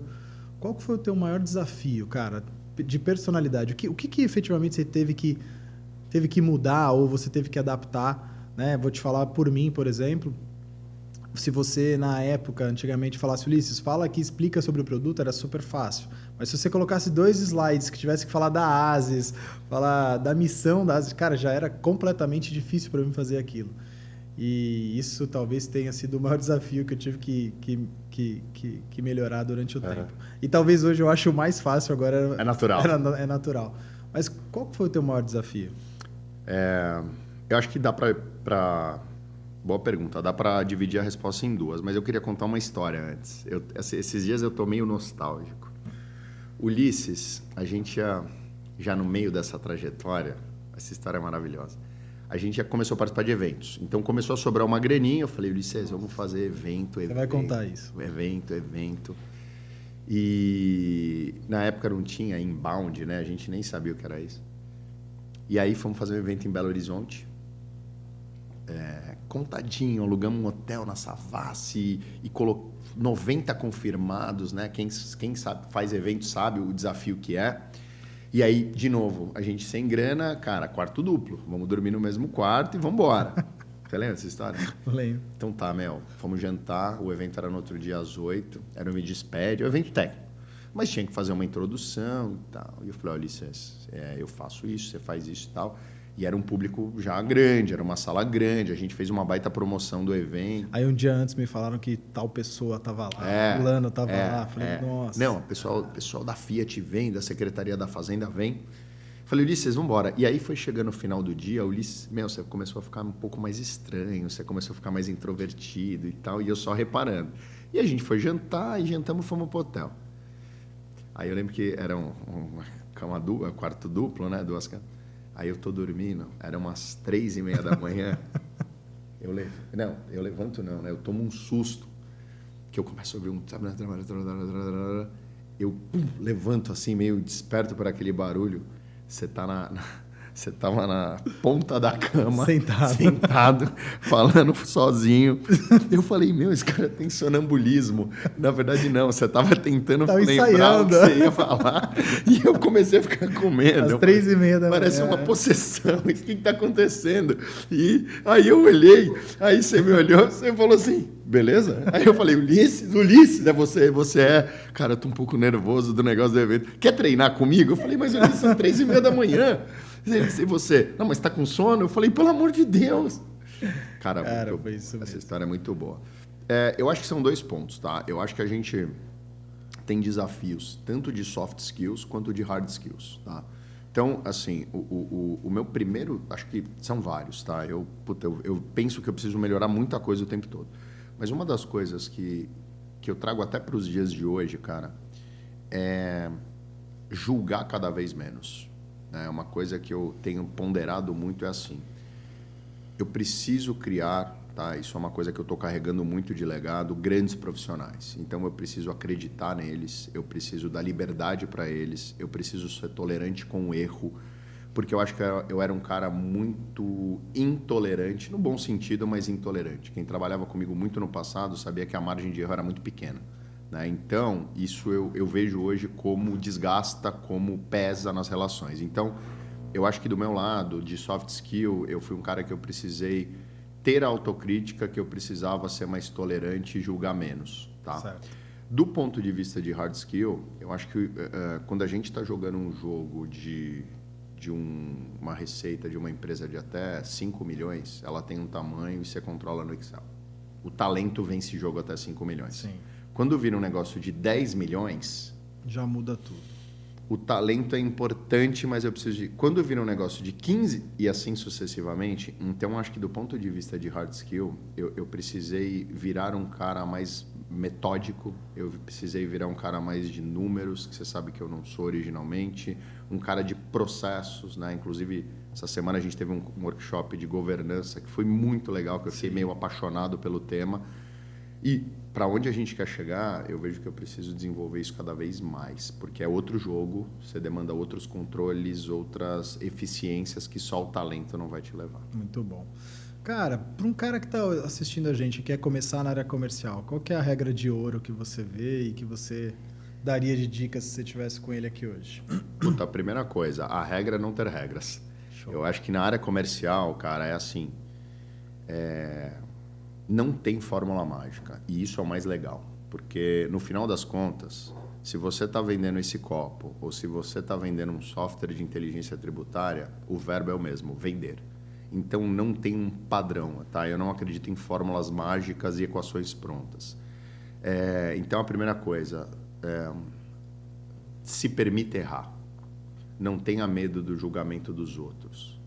Qual que foi o teu maior desafio, cara, de personalidade? O que efetivamente você teve que mudar ou você teve que adaptar, né? Vou te falar por mim, por exemplo. Se você, na época, antigamente, falasse, Ulisses, fala aqui, explica sobre o produto, era super fácil. Mas se você colocasse 2 slides que tivesse que falar da ASIS, falar da missão da ASIS, cara, já era completamente difícil para mim fazer aquilo. E isso talvez tenha sido o maior desafio que eu tive que melhorar durante o tempo. E talvez hoje eu acho mais fácil agora. É natural. É natural. Mas qual foi o teu maior desafio? Eu acho que dá para... Boa pergunta. Dá para dividir a resposta em 2, mas eu queria contar uma história antes. Esses dias eu tô meio nostálgico. Ulisses, a gente já no meio dessa trajetória, essa história é maravilhosa, a gente já começou a participar de eventos. Então começou a sobrar uma graninha, eu falei, Ulisses, vamos fazer evento. Você vai contar isso. Evento. E na época não tinha inbound, né? A gente nem sabia o que era isso. E aí fomos fazer um evento em Belo Horizonte. Contadinho, alugamos um hotel na Savassi e colocou 90 confirmados, né? Quem sabe, faz evento sabe o desafio que é. E aí, de novo, a gente sem grana, cara, quarto duplo. Vamos dormir no mesmo quarto e vamos embora. Você lembra dessa história? Lembro. Então tá, fomos jantar, o evento era no outro dia às 8, era um Me Despede, um evento técnico. Mas tinha que fazer uma introdução e tal. E eu falei, olha, Ulisses, eu faço isso, você faz isso e tal. E era um público já grande, era uma sala grande, a gente fez uma baita promoção do evento. Aí um dia antes me falaram que tal pessoa estava lá, fulano estava lá. Falei, nossa. Não, o pessoal da Fiat vem, da Secretaria da Fazenda vem. Falei, Ulisses, vamos embora. E aí foi chegando no final do dia, Ulisses, você começou a ficar um pouco mais estranho, você começou a ficar mais introvertido e tal, e eu só reparando. E a gente foi jantar, e jantamos, fomos pro hotel. Aí eu lembro que era uma cama dupla, quarto duplo, né, 2 camas. Aí eu tô dormindo, eram umas 3:30 da manhã. Eu levanto não, né? Eu tomo um susto, que eu começo a ouvir eu levanto assim, meio desperto por aquele barulho. Você tava na ponta da cama, sentado, falando sozinho. Eu falei, esse cara tem sonambulismo. Na verdade, não, você tava tentando lembrar o que você ia falar. E eu comecei a ficar com medo. Às 3:30 da manhã. Parece uma possessão. O que tá acontecendo? E aí eu olhei, aí você me olhou, você falou assim, beleza? Aí eu falei, Ulisses, você é... Cara, eu tô um pouco nervoso do negócio do evento. Quer treinar comigo? Eu falei, mas Ulisses, são 3:30 da manhã. E você? Não, mas tá com sono? Eu falei, pelo amor de Deus. Cara foi isso mesmo. Essa história é muito boa. Eu acho que são 2 pontos, tá? Eu acho que a gente tem desafios, tanto de soft skills quanto de hard skills, tá? Então, assim, o meu primeiro, acho que são vários, tá? Eu penso que eu preciso melhorar muita coisa o tempo todo. Mas uma das coisas que eu trago até para os dias de hoje, cara, é julgar cada vez menos. Uma coisa que eu tenho ponderado muito é assim, eu preciso criar, tá? Isso é uma coisa que eu estou carregando muito de legado, grandes profissionais. Então eu preciso acreditar neles, eu preciso dar liberdade para eles, eu preciso ser tolerante com o erro, porque eu acho que eu era um cara muito intolerante, no bom sentido, mas intolerante. Quem trabalhava comigo muito no passado sabia que a margem de erro era muito pequena. Então, isso eu vejo hoje como desgasta, como pesa nas relações. Então, eu acho que do meu lado, de soft skill, eu fui um cara que eu precisei ter autocrítica, que eu precisava ser mais tolerante e julgar menos. Tá? Certo. Do ponto de vista de hard skill, eu acho que quando a gente está jogando um jogo de uma receita de uma empresa de até 5 milhões, ela tem um tamanho e você controla no Excel. O talento vence jogo até 5 milhões. Sim. Quando vira um negócio de 10 milhões... Já muda tudo. o talento é importante, mas eu preciso de... Quando vira um negócio de 15 e assim sucessivamente, então acho que do ponto de vista de hard skill, eu precisei virar um cara mais metódico, eu precisei virar um cara mais de números, que você sabe que eu não sou originalmente, um cara de processos, né? Inclusive, essa semana a gente teve um workshop de governança que foi muito legal, que eu fiquei meio apaixonado pelo tema. E para onde a gente quer chegar, eu vejo que eu preciso desenvolver isso cada vez mais, porque é outro jogo, você demanda outros controles, outras eficiências que só o talento não vai te levar. Muito bom. Cara, para um cara que está assistindo a gente e quer começar na área comercial, qual que é a regra de ouro que você vê e que você daria de dicas se você estivesse com ele aqui hoje? Puta, a primeira coisa, a regra é não ter regras. Show. Eu acho que na área comercial, cara, é assim... Não tem fórmula mágica. E isso é o mais legal. Porque, no final das contas, se você está vendendo esse copo ou se você está vendendo um software de inteligência tributária, o verbo é o mesmo, vender. Então, não tem um padrão, tá? Eu não acredito em fórmulas mágicas e equações prontas. Então, a primeira coisa, se permita errar. Não tenha medo do julgamento dos outros.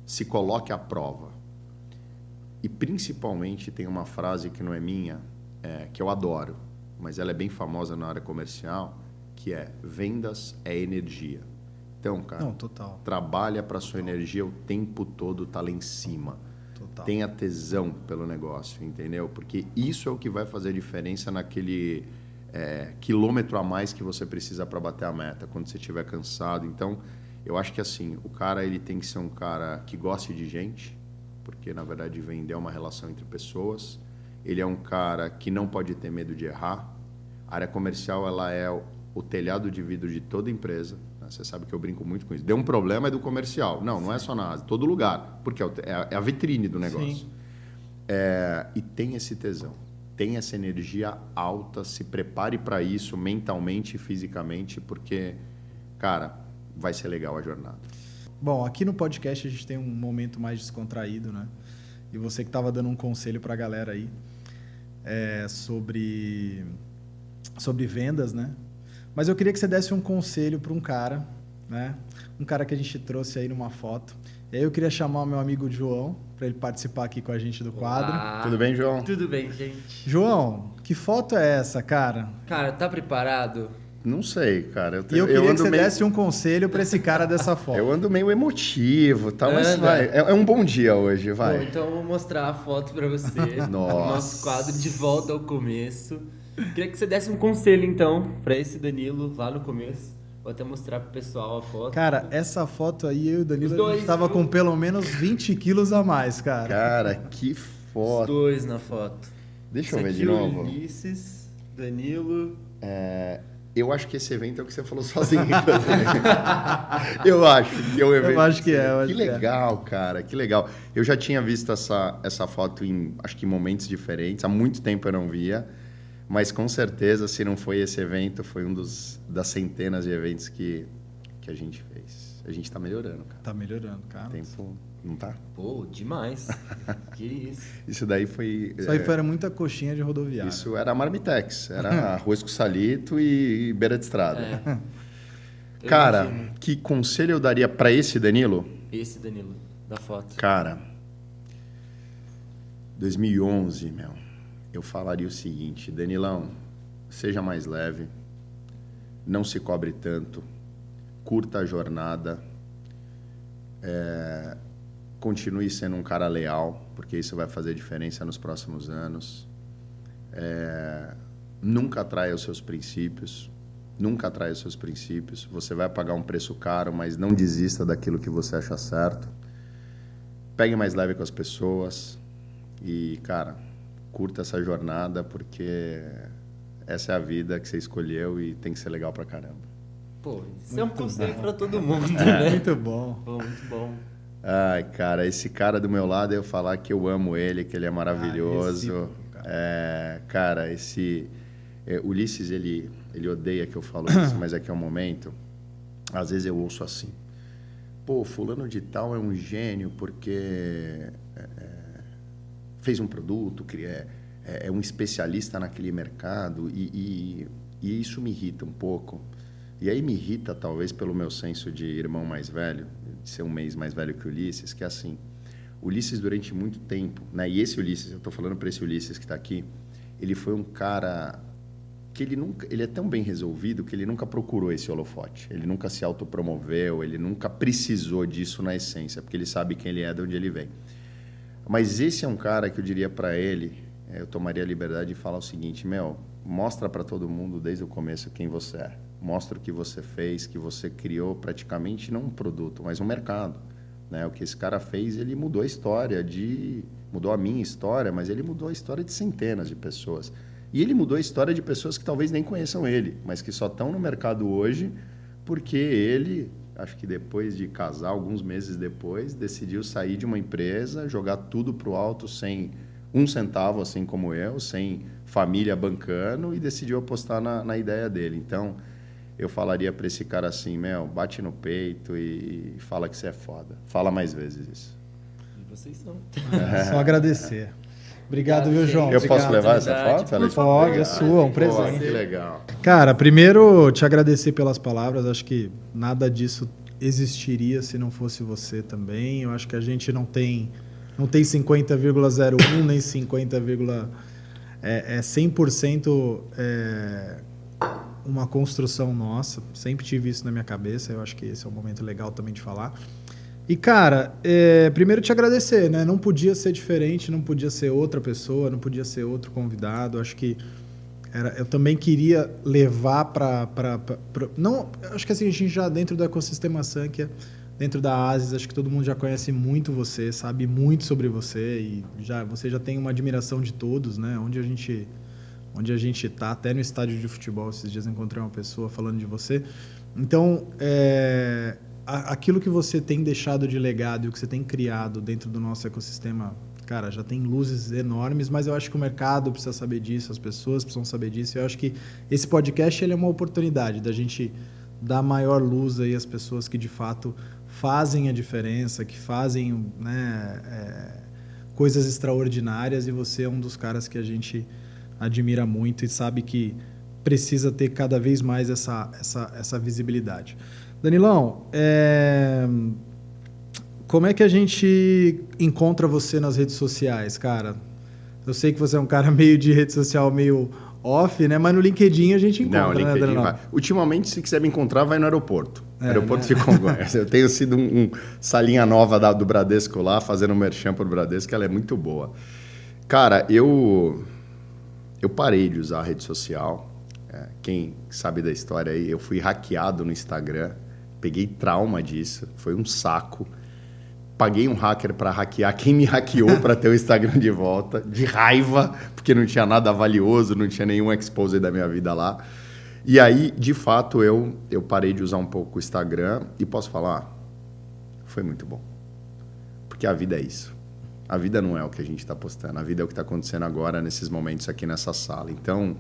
Se coloque à prova. E, principalmente, tem uma frase que não é minha, que eu adoro, mas ela é bem famosa na área comercial, que é: vendas é energia. Então, cara, não, total. Trabalha para sua energia o tempo todo, tá lá em cima. Total. Tenha tesão pelo negócio, entendeu? Porque isso é o que vai fazer diferença naquele quilômetro a mais que você precisa para bater a meta, quando você estiver cansado. Então, eu acho que assim, o cara ele tem que ser um cara que goste de gente, porque, na verdade, vender é uma relação entre pessoas. Ele é um cara que não pode ter medo de errar. A área comercial ela é o telhado de vidro de toda empresa. Você sabe que eu brinco muito com isso. Deu um problema, é do comercial. Não é só na Ásia, todo lugar, porque é a vitrine do negócio. Sim. E tem esse tesão, tem essa energia alta, se prepare para isso mentalmente e fisicamente, porque, cara, vai ser legal a jornada. Bom, aqui no podcast a gente tem um momento mais descontraído, né? E você que estava dando um conselho para a galera aí sobre vendas, né? Mas eu queria que você desse um conselho para um cara, né? Um cara que a gente trouxe aí numa foto. E aí eu queria chamar o meu amigo João para ele participar aqui com a gente do quadro. Olá. Tudo bem, João? Tudo bem, gente. João, que foto é essa, cara? Cara, tá preparado? Não sei, cara. Eu queria que você desse um conselho para esse cara dessa foto. Eu ando meio emotivo, tá? Mas vai. É um bom dia hoje, vai. Bom, então eu vou mostrar a foto para você. Nossa. Nosso quadro de volta ao começo. Queria que você desse um conselho, então, para esse Danilo lá no começo. Vou até mostrar pro pessoal a foto. Cara, essa foto aí, eu e o Danilo, a gente tava com pelo menos 20 quilos a mais, cara. Cara, que foto. Os dois na foto. Deixa eu ver de novo. Ulisses, Danilo... Eu acho que esse evento é o que você falou sozinho. Eu acho que é o evento. Eu acho que é. Que legal, cara. Que legal. Eu já tinha visto essa foto acho que em momentos diferentes. Há muito tempo eu não via. Mas com certeza, se não foi esse evento, foi um das centenas de eventos que a gente fez. A gente tá melhorando, cara. Tá melhorando, cara. O tempo não tá? Pô, demais. Que isso. Isso daí foi... Isso aí foi muita coxinha de rodoviária. Isso era Marmitex. Era arroz com salito e beira de estrada. Cara, que conselho eu daria para esse Danilo? Esse Danilo, da foto. Cara, 2011, eu falaria o seguinte: Danilão, seja mais leve, não se cobre tanto, curta a jornada, continue sendo um cara leal, porque isso vai fazer diferença nos próximos anos. Nunca traia os seus princípios. Nunca traia os seus princípios. Você vai pagar um preço caro, mas não desista daquilo que você acha certo. Pegue mais leve com as pessoas e, cara, curta essa jornada, porque essa é a vida que você escolheu e tem que ser legal pra caramba. Pô, isso é um conselho pra todo mundo, né? Muito bom. Pô, muito bom. Ai, cara, esse cara do meu lado, eu falar que eu amo ele, que ele é maravilhoso. Cara, Ulisses, ele odeia que eu falo isso, mas aqui é o momento. Às vezes eu ouço assim: pô, fulano de tal é um gênio porque fez um produto, é um especialista naquele mercado, e isso me irrita um pouco. E aí me irrita, talvez, pelo meu senso de irmão mais velho, de ser um mês mais velho que o Ulisses, que é assim, Ulisses durante muito tempo, né? E esse Ulisses, eu estou falando para esse Ulisses que está aqui, ele foi um cara que ele é tão bem resolvido que ele nunca procurou esse holofote, ele nunca se autopromoveu, ele nunca precisou disso na essência, porque ele sabe quem ele é, de onde ele vem. Mas esse é um cara que eu diria para ele, eu tomaria a liberdade de falar o seguinte, mostra para todo mundo desde o começo quem você é. Mostra o que você fez, que você criou praticamente não um produto, mas um mercado. Né? O que esse cara fez, ele mudou a história mudou a minha história, mas ele mudou a história de centenas de pessoas. E ele mudou a história de pessoas que talvez nem conheçam ele, mas que só estão no mercado hoje porque ele, acho que depois de casar, alguns meses depois, decidiu sair de uma empresa, jogar tudo para o alto sem um centavo, assim como eu, sem família bancando, e decidiu apostar na ideia dele. Então, eu falaria para esse cara assim, bate no peito e fala que você é foda. Fala mais vezes isso. E vocês são. Só agradecer. Obrigado, viu, João? Eu posso levar essa foto? Pode, é sua, um presente. Que legal. Cara, primeiro, te agradecer pelas palavras. Acho que nada disso existiria se não fosse você também. Eu acho que a gente não tem 50,01 nem 50, é 100% uma construção nossa. Sempre tive isso na minha cabeça. Eu acho que esse é um momento legal também de falar. E, cara, primeiro te agradecer, né? Não podia ser diferente, não podia ser outra pessoa, não podia ser outro convidado. Acho que eu também queria levar não, acho que assim, a gente já dentro do ecossistema Sankhya, dentro da Asis, acho que todo mundo já conhece muito você, sabe muito sobre você e você já tem uma admiração de todos, né? Onde a gente tá, até no estádio de futebol, esses dias encontrei uma pessoa falando de você. Então, aquilo que você tem deixado de legado e o que você tem criado dentro do nosso ecossistema, cara, já tem luzes enormes, mas eu acho que o mercado precisa saber disso, as pessoas precisam saber disso. Eu acho que esse podcast ele é uma oportunidade da gente dar maior luz aí às pessoas que de fato fazem a diferença, que fazem, né, coisas extraordinárias, e você é um dos caras que a gente admira muito e sabe que precisa ter cada vez mais essa visibilidade. Danilão, como é que a gente encontra você nas redes sociais, cara? Eu sei que você é um cara meio de rede social, meio off, né? Mas no LinkedIn a gente encontra, LinkedIn, né, Danilão? vai. Ultimamente, se quiser me encontrar, vai no aeroporto. Aeroporto de Congonhas. Eu tenho sido um salinha nova do Bradesco lá, fazendo um merchan pro Bradesco, ela é muito boa. Cara, eu parei de usar a rede social. Quem sabe da história aí, eu fui hackeado no Instagram. Peguei trauma disso, foi um saco. Paguei um hacker para hackear quem me hackeou para ter o Instagram de volta, de raiva, porque não tinha nada valioso, não tinha nenhum expose da minha vida lá. E aí, de fato, eu parei de usar um pouco o Instagram e posso falar, foi muito bom. Porque a vida é isso. A vida não é o que a gente está postando, a vida é o que está acontecendo agora, nesses momentos aqui nessa sala. Então,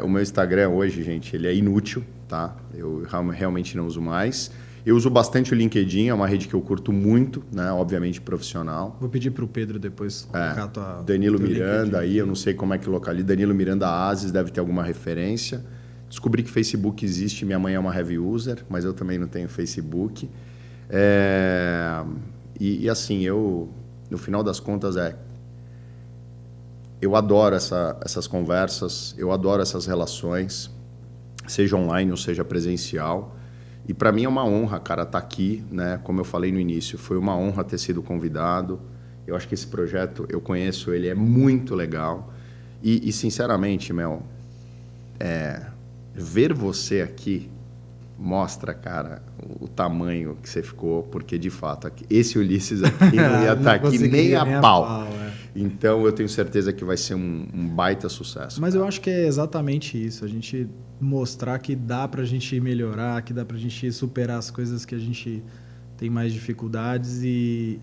o meu Instagram hoje, gente, ele é inútil, tá? Eu realmente não uso mais. Eu uso bastante o LinkedIn, é uma rede que eu curto muito, né? Obviamente profissional. Vou pedir para o Pedro depois colocar Danilo Miranda aí, eu não sei como é que localiza. Danilo Miranda Asis deve ter alguma referência. Descobri que Facebook existe, minha mãe é uma heavy user, mas eu também não tenho Facebook. E assim, no final das contas, eu adoro essas conversas, eu adoro essas relações, seja online ou seja presencial. E para mim é uma honra, cara, estar aqui, né? Como eu falei no início, foi uma honra ter sido convidado. Eu acho que esse projeto, eu conheço ele, é muito legal. E sinceramente, ver você aqui mostra, cara, o tamanho que você ficou, porque de fato, esse Ulisses aqui não ia estar aqui nem a pau. Então eu tenho certeza que vai ser um baita sucesso. Mas cara, eu acho que é exatamente isso, a gente mostrar que dá pra gente melhorar, que dá pra gente superar as coisas que a gente tem mais dificuldades e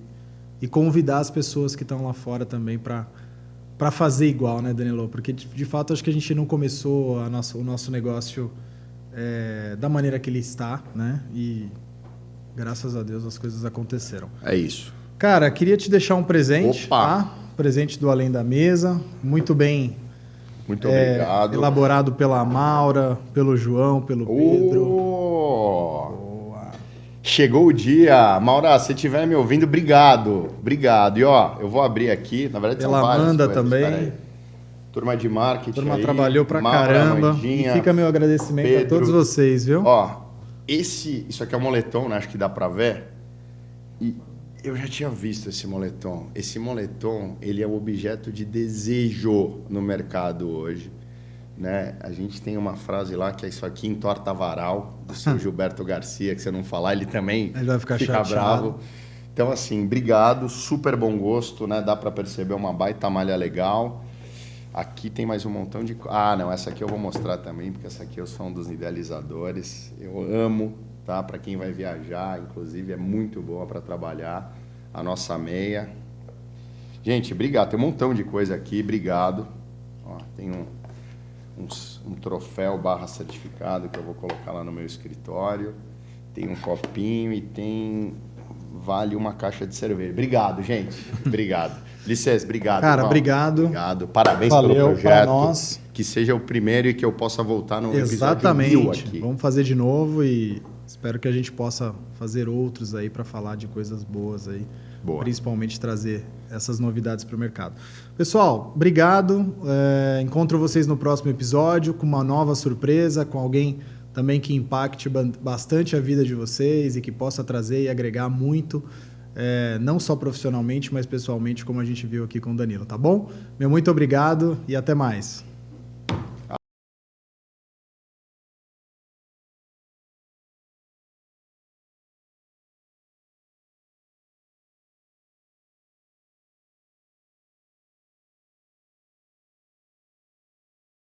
convidar as pessoas que estão lá fora também para fazer igual, né, Danilo? Porque de fato acho que a gente não começou o nosso negócio da maneira que ele está, né? E graças a Deus as coisas aconteceram. É isso. Cara, queria te deixar um presente. Opa! Tá? Presente do Além da Mesa, muito bem Muito obrigado. Elaborado pela Maura, pelo João, pelo Pedro. Boa. Chegou o dia. Maura, se estiver me ouvindo, obrigado. Obrigado. E ó, eu vou abrir aqui. Na verdade, Pela são várias Amanda coisas. também. Turma de marketing. A turma aí, trabalhou pra Maura, caramba. Amandinha, E fica meu agradecimento Pedro. a todos vocês, viu? Ó, isso aqui é um moletom, né? Acho que dá pra ver. E eu já tinha visto esse moletom. Esse moletom, ele é um objeto de desejo no mercado hoje, né? A gente tem uma frase lá que é isso aqui entorta varal, do seu Gilberto Garcia, que se eu não falar, ele também Ele vai ficar fica chateado. bravo. Então, assim, obrigado, super bom gosto, né? Dá pra perceber uma baita malha legal. Aqui tem mais um montão de... Ah, não, essa aqui eu vou mostrar também, porque essa aqui eu sou um dos idealizadores. Eu amo, tá? Para quem vai viajar, inclusive, é muito boa para trabalhar. A nossa meia. Gente, obrigado. Tem um montão de coisa aqui, obrigado. Ó, tem um troféu / certificado que eu vou colocar lá no meu escritório. Tem um copinho e tem... Vale uma caixa de cerveja. Obrigado, gente. Obrigado. Licença, obrigado. Cara, irmão. obrigado. Obrigado. Parabéns Valeu pelo pra projeto. nós. Que seja o primeiro e que eu possa voltar no episódio 1000 Exatamente. aqui. Vamos fazer de novo e espero que a gente possa fazer outros aí para falar de coisas boas aí. Boa. Principalmente trazer essas novidades para o mercado. Pessoal, obrigado. Encontro vocês no próximo episódio com uma nova surpresa, com alguém também que impacte bastante a vida de vocês e que possa trazer e agregar muito, não só profissionalmente, mas pessoalmente, como a gente viu aqui com o Danilo, tá bom? Meu muito obrigado e até mais.